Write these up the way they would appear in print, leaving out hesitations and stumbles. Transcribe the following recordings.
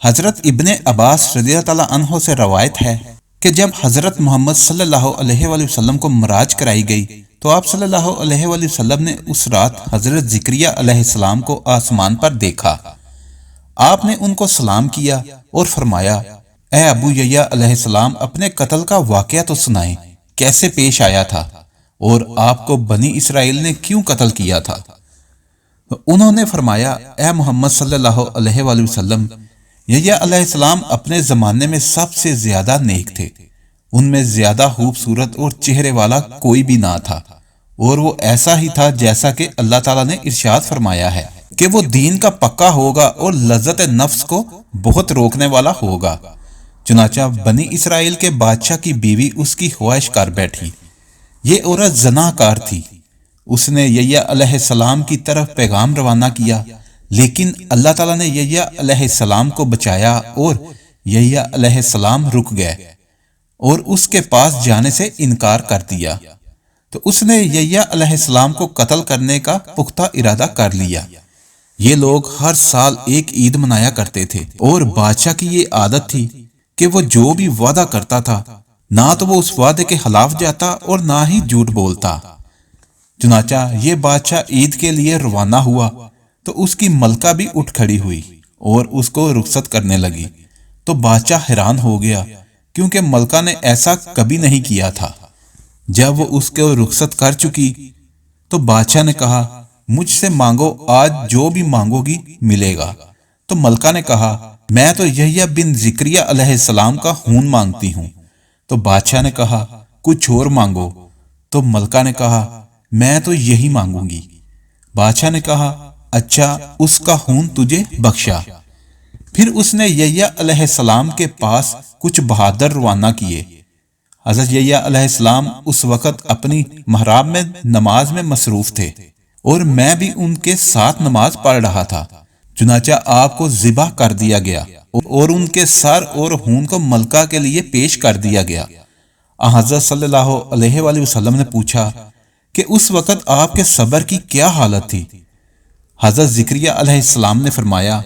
حضرت ابن عباس رضی اللہ تعالیٰ عنہ سے روایت ہے کہ جب حضرت محمد صلی اللہ علیہ وآلہ وسلم کو معراج کرائی گئی تو آپ صلی اللہ علیہ وآلہ وسلم نے اس رات حضرت زکریا علیہ السلام کو آسمان پر دیکھا۔ آپ نے ان کو سلام کیا اور فرمایا، اے ابو یحییٰ علیہ السلام، اپنے قتل کا واقعہ تو سنائیں، کیسے پیش آیا تھا اور آپ کو بنی اسرائیل نے کیوں قتل کیا تھا؟ انہوں نے فرمایا، اے محمد صلی اللہ علیہ وآلہ وسلم، یحییٰ علیہ السلام اپنے زمانے میں سب سے زیادہ نیک تھے، ان میں زیادہ خوبصورت اور چہرے والا کوئی بھی نہ تھا، اور وہ ایسا ہی تھا جیسا کہ اللہ تعالیٰ نے ارشاد فرمایا ہے کہ وہ دین کا پکا ہوگا اور لذت نفس کو بہت روکنے والا ہوگا۔ چنانچہ بنی اسرائیل کے بادشاہ کی بیوی اس کی خواہش کر بیٹھی۔ یہ عورت زناکار تھی۔ اس نے یحییٰ علیہ السلام کی طرف پیغام روانہ کیا، لیکن اللہ تعالیٰ نے یحییٰ علیہ السلام کو بچایا اور یحییٰ علیہ السلام رک گئے اور اس کے پاس جانے سے انکار کر دیا۔ تو اس نے یحییٰ علیہ السلام کو قتل کرنے کا پختہ ارادہ کر لیا۔ یہ لوگ ہر سال ایک عید منایا کرتے تھے اور بادشاہ کی یہ عادت تھی کہ وہ جو بھی وعدہ کرتا تھا نہ تو وہ اس وعدے کے خلاف جاتا اور نہ ہی جھوٹ بولتا۔ چنانچہ یہ بادشاہ عید کے لیے روانہ ہوا تو اس کی ملکہ بھی اٹھ کھڑی ہوئی اور اس کو رخصت کرنے لگی۔ تو بادشاہ حیران ہو گیا کیونکہ ملکہ نے ایسا کبھی نہیں کیا تھا۔ جب وہ اس کو رخصت کر چکی تو بادشاہ نے کہا، مجھ سے مانگو، آج جو بھی مانگو گی ملے گا۔ تو ملکہ نے کہا، میں تو یحییٰ بن زکریا علیہ السلام کا خون مانگتی ہوں۔ تو بادشاہ نے کہا، کچھ اور مانگو۔ تو ملکہ نے کہا، میں تو یہی مانگوں گی۔ بادشاہ نے کہا، اچھا، اس کا خون تجھے بخشا۔ پھر اس نے یحییٰ علیہ السلام کے پاس کچھ بہادر روانہ کیے۔ حضرت یحییٰ علیہ السلام اس وقت اپنی محراب میں نماز میں مصروف تھے اور میں بھی ان کے ساتھ نماز پڑھ رہا تھا۔ چنانچہ آپ کو ذبح کر دیا گیا اور ان کے سر اور خون کو ملکہ کے لیے پیش کر دیا گیا۔ حضرت صلی اللہ علیہ وآلہ وسلم نے پوچھا کہ اس وقت آپ کے صبر کی کیا حالت تھی؟ حضرت زکریا علیہ السلام نے فرمایا،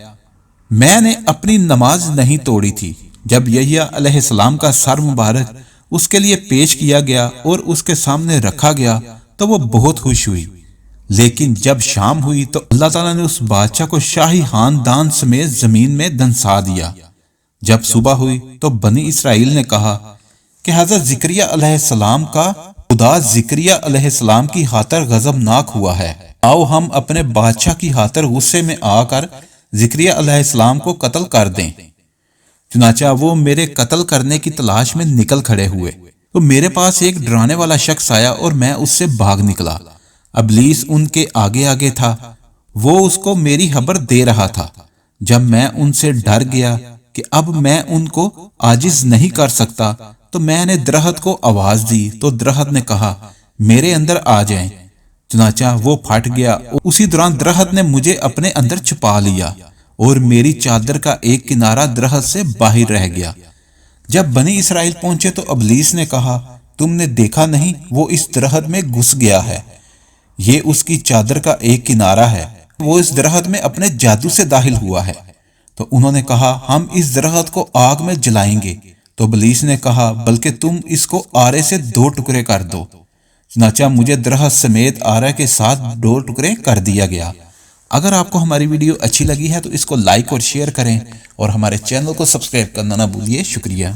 میں نے اپنی نماز نہیں توڑی تھی۔ جب یحییٰ علیہ السلام کا سر مبارک اس کے لیے پیش کیا گیا اور اس کے سامنے رکھا گیا تو وہ بہت خوش ہوئی، لیکن جب شام ہوئی تو اللہ تعالیٰ نے اس بادشاہ کو شاہی خاندان سمیت زمین میں دنسا دیا۔ جب صبح ہوئی تو بنی اسرائیل نے کہا کہ حضرت زکریا علیہ السلام کا خدا زکریا علیہ السلام کی خاطر غضبناک ہوا ہے، آؤ ہم اپنے بادشاہ کی خاطر غصے میں آ کر زکریا علیہ السلام کو قتل کر دیں۔ چنانچہ وہ میرے قتل کرنے کی تلاش میں نکل کھڑے ہوئے تو میرے پاس ایک ڈرانے والا شخص آیا اور میں اس سے بھاگ نکلا۔ ابلیس ان کے آگے آگے تھا، وہ اس کو میری خبر دے رہا تھا۔ جب میں ان سے ڈر گیا کہ اب میں ان کو عاجز نہیں کر سکتا تو میں نے درخت کو آواز دی تو درخت نے کہا، میرے اندر آ جائیں۔ چنانچہ وہ پھٹ گیا۔ اسی دوران درخت نے مجھے اپنے اندر چھپا لیا اور میری چادر کا ایک کنارہ درخت سے باہر رہ گیا۔ جب بنی اسرائیل پہنچے تو ابلیس نے کہا، تم نے دیکھا نہیں، وہ اس درخت میں گھس گیا ہے، یہ اس کی چادر کا ایک کنارہ ہے، وہ اس درخت میں اپنے جادو سے داخل ہوا ہے۔ تو انہوں نے کہا، ہم اس درخت کو آگ میں جلائیں گے۔ تو ابلیس نے کہا، بلکہ تم اس کو آرے سے 2 ٹکڑے کر دو۔ چنانچہ مجھے درخت سمیت آرے کے ساتھ 2 ٹکڑے کر دیا گیا۔ اگر آپ کو ہماری ویڈیو اچھی لگی ہے تو اس کو لائک اور شیئر کریں اور ہمارے چینل کو سبسکرائب کرنا نہ بھولیے۔ شکریہ۔